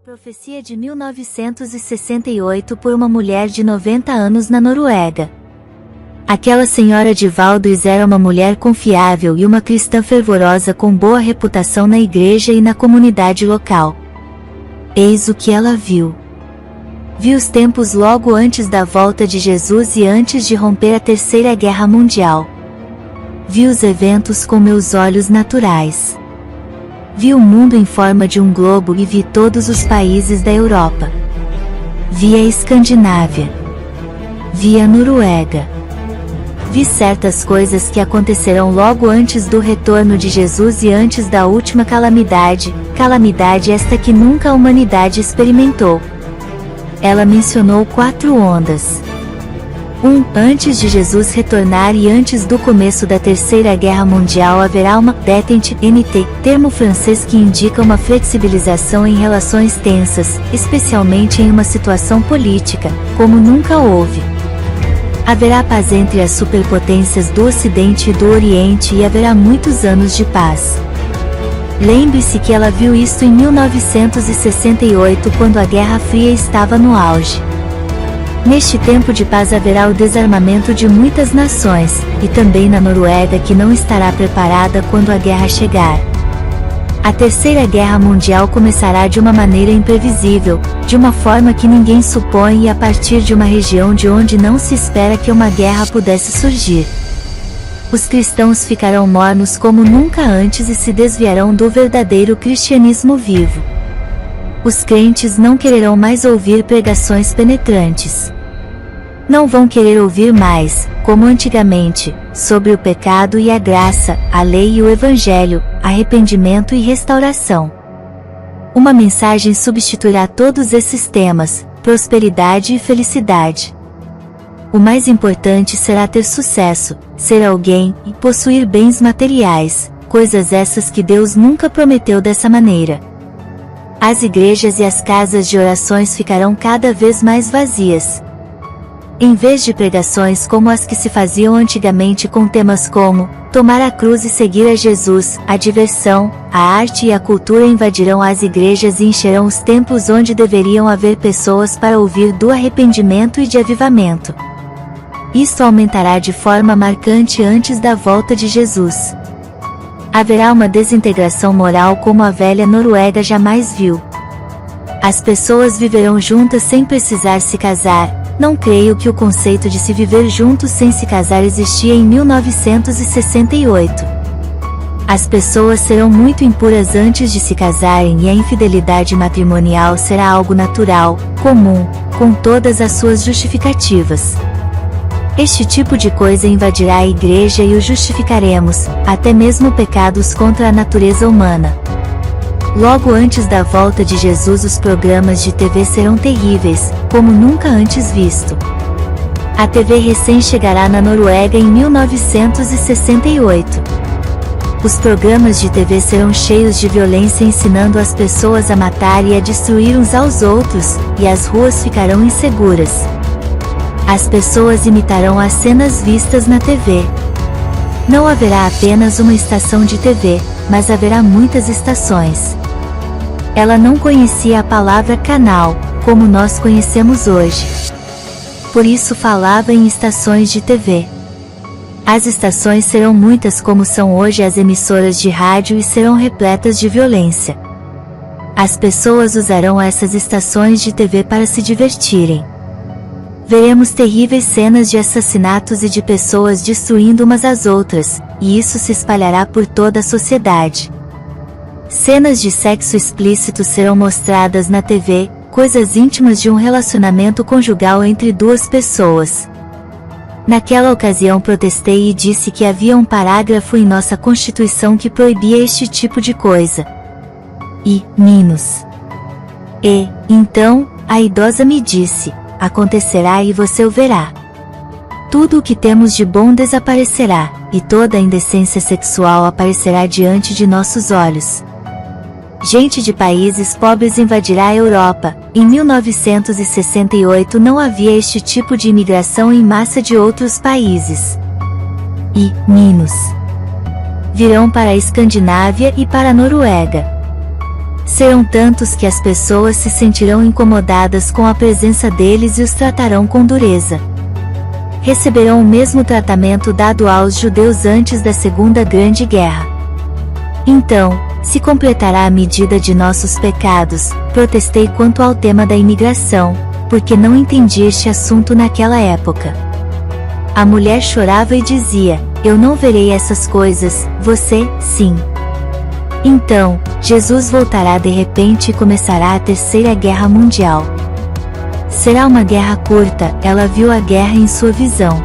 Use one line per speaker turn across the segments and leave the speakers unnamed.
Profecia de 1968 por uma mulher de 90 anos na Noruega. Aquela senhora de Valdres era uma mulher confiável e uma cristã fervorosa com boa reputação na igreja e na comunidade local. Eis o que ela viu. Viu os tempos logo antes da volta de Jesus e antes de romper a Terceira Guerra Mundial. Vi os eventos com meus olhos naturais. Vi o mundo em forma de um globo e vi todos os países da Europa. Vi a Escandinávia. Vi a Noruega. Vi certas coisas que acontecerão logo antes do retorno de Jesus e antes da última calamidade, calamidade esta que nunca a humanidade experimentou. Ela mencionou 4 ondas. 1. Antes de Jesus retornar e antes do começo da Terceira Guerra Mundial haverá uma detente NT, termo francês que indica uma flexibilização em relações tensas, especialmente em uma situação política, como nunca houve. Haverá paz entre as superpotências do Ocidente e do Oriente e haverá muitos anos de paz. Lembre-se que ela viu isto em 1968 quando a Guerra Fria estava no auge. Neste tempo de paz haverá o desarmamento de muitas nações, e também na Noruega que não estará preparada quando a guerra chegar. A Terceira Guerra Mundial começará de uma maneira imprevisível, de uma forma que ninguém supõe e a partir de uma região de onde não se espera que uma guerra pudesse surgir. Os cristãos ficarão mornos como nunca antes e se desviarão do verdadeiro cristianismo vivo. Os crentes não quererão mais ouvir pregações penetrantes. Não vão querer ouvir mais, como antigamente, sobre o pecado e a graça, a lei e o evangelho, arrependimento e restauração. Uma mensagem substituirá todos esses temas, prosperidade e felicidade. O mais importante será ter sucesso, ser alguém e possuir bens materiais, coisas essas que Deus nunca prometeu dessa maneira. As igrejas e as casas de orações ficarão cada vez mais vazias. Em vez de pregações como as que se faziam antigamente com temas como tomar a cruz e seguir a Jesus, a diversão, a arte e a cultura invadirão as igrejas e encherão os templos onde deveriam haver pessoas para ouvir do arrependimento e de avivamento. Isto aumentará de forma marcante antes da volta de Jesus. Haverá uma desintegração moral como a velha Noruega jamais viu. As pessoas viverão juntas sem precisar se casar. Não creio que o conceito de se viver juntos sem se casar existia em 1968. As pessoas serão muito impuras antes de se casarem e a infidelidade matrimonial será algo natural, comum, com todas as suas justificativas. Este tipo de coisa invadirá a igreja e o justificaremos, até mesmo pecados contra a natureza humana. Logo antes da volta de Jesus os programas de TV serão terríveis, como nunca antes visto. A TV recém chegará na Noruega em 1968. Os programas de TV serão cheios de violência ensinando as pessoas a matar e a destruir uns aos outros, e as ruas ficarão inseguras. As pessoas imitarão as cenas vistas na TV. Não haverá apenas uma estação de TV, mas haverá muitas estações. Ela não conhecia a palavra canal, como nós conhecemos hoje. Por isso falava em estações de TV. As estações serão muitas como são hoje as emissoras de rádio e serão repletas de violência. As pessoas usarão essas estações de TV para se divertirem. Veremos terríveis cenas de assassinatos e de pessoas destruindo umas às outras, e isso se espalhará por toda a sociedade. Cenas de sexo explícito serão mostradas na TV, coisas íntimas de um relacionamento conjugal entre 2 pessoas. Naquela ocasião protestei e disse que havia um parágrafo em nossa Constituição que proibia este tipo de coisa. Então, a idosa me disse: acontecerá e você o verá. Tudo o que temos de bom desaparecerá, e toda a indecência sexual aparecerá diante de nossos olhos. Gente de países pobres invadirá a Europa. Em 1968 não havia este tipo de imigração em massa de outros países. Virão para a Escandinávia e para a Noruega. Serão tantos que as pessoas se sentirão incomodadas com a presença deles e os tratarão com dureza. Receberão o mesmo tratamento dado aos judeus antes da Segunda Grande Guerra. Então, se completará a medida de nossos pecados. Protestei quanto ao tema da imigração, porque não entendi este assunto naquela época. A mulher chorava e dizia: eu não verei essas coisas, você, sim. Então, Jesus voltará de repente e começará a Terceira Guerra Mundial. Será uma guerra curta, ela viu a guerra em sua visão.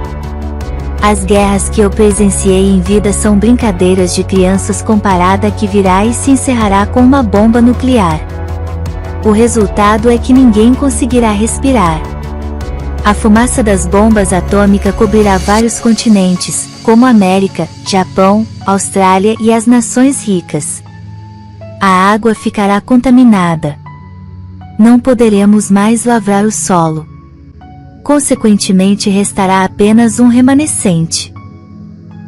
As guerras que eu presenciei em vida são brincadeiras de crianças comparada a que virá e se encerrará com uma bomba nuclear. O resultado é que ninguém conseguirá respirar. A fumaça das bombas atômicas cobrirá vários continentes, como América, Japão, Austrália e as nações ricas. A água ficará contaminada. Não poderemos mais lavrar o solo. Consequentemente restará apenas um remanescente.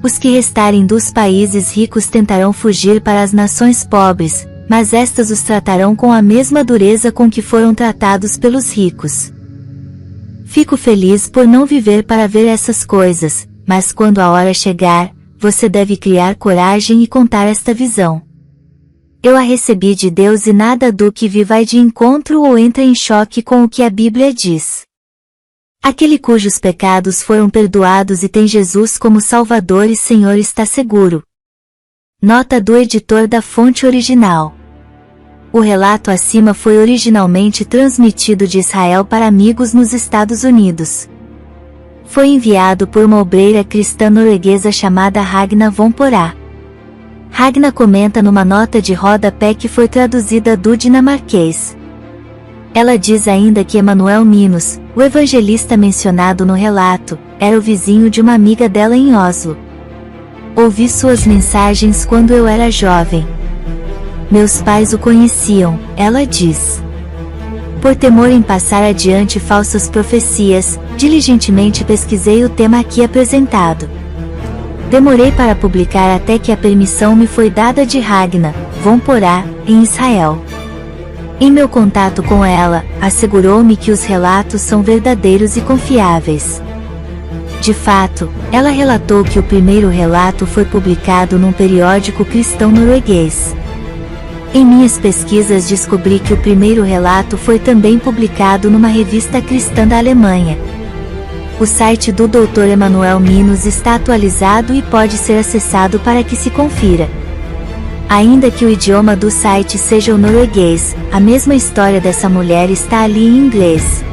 Os que restarem dos países ricos tentarão fugir para as nações pobres, mas estas os tratarão com a mesma dureza com que foram tratados pelos ricos. Fico feliz por não viver para ver essas coisas, mas quando a hora chegar, você deve criar coragem e contar esta visão. Eu a recebi de Deus e nada do que vi vai de encontro ou entra em choque com o que a Bíblia diz. Aquele cujos pecados foram perdoados e tem Jesus como Salvador e Senhor está seguro. Nota do editor da fonte original. O relato acima foi originalmente transmitido de Israel para amigos nos Estados Unidos. Foi enviado por uma obreira cristã norueguesa chamada Ragna von Porá. Ragna comenta numa nota de rodapé que foi traduzida do dinamarquês. Ela diz ainda que Emanuel Minos, o evangelista mencionado no relato, era o vizinho de uma amiga dela em Oslo. Ouvi suas mensagens quando eu era jovem. Meus pais o conheciam, ela diz. Por temor em passar adiante falsas profecias, diligentemente pesquisei o tema aqui apresentado. Demorei para publicar até que a permissão me foi dada de Ragna von Porá, em Israel. Em meu contato com ela, assegurou-me que os relatos são verdadeiros e confiáveis. De fato, ela relatou que o primeiro relato foi publicado num periódico cristão norueguês. Em minhas pesquisas descobri que o primeiro relato foi também publicado numa revista cristã da Alemanha. O site do Dr. Emanuel Minos está atualizado e pode ser acessado para que se confira. Ainda que o idioma do site seja o norueguês, a mesma história dessa mulher está ali em inglês.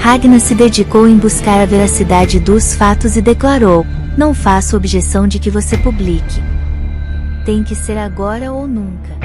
Ragna se dedicou em buscar a veracidade dos fatos e declarou: não faço objeção de que você publique. Tem que ser agora ou nunca.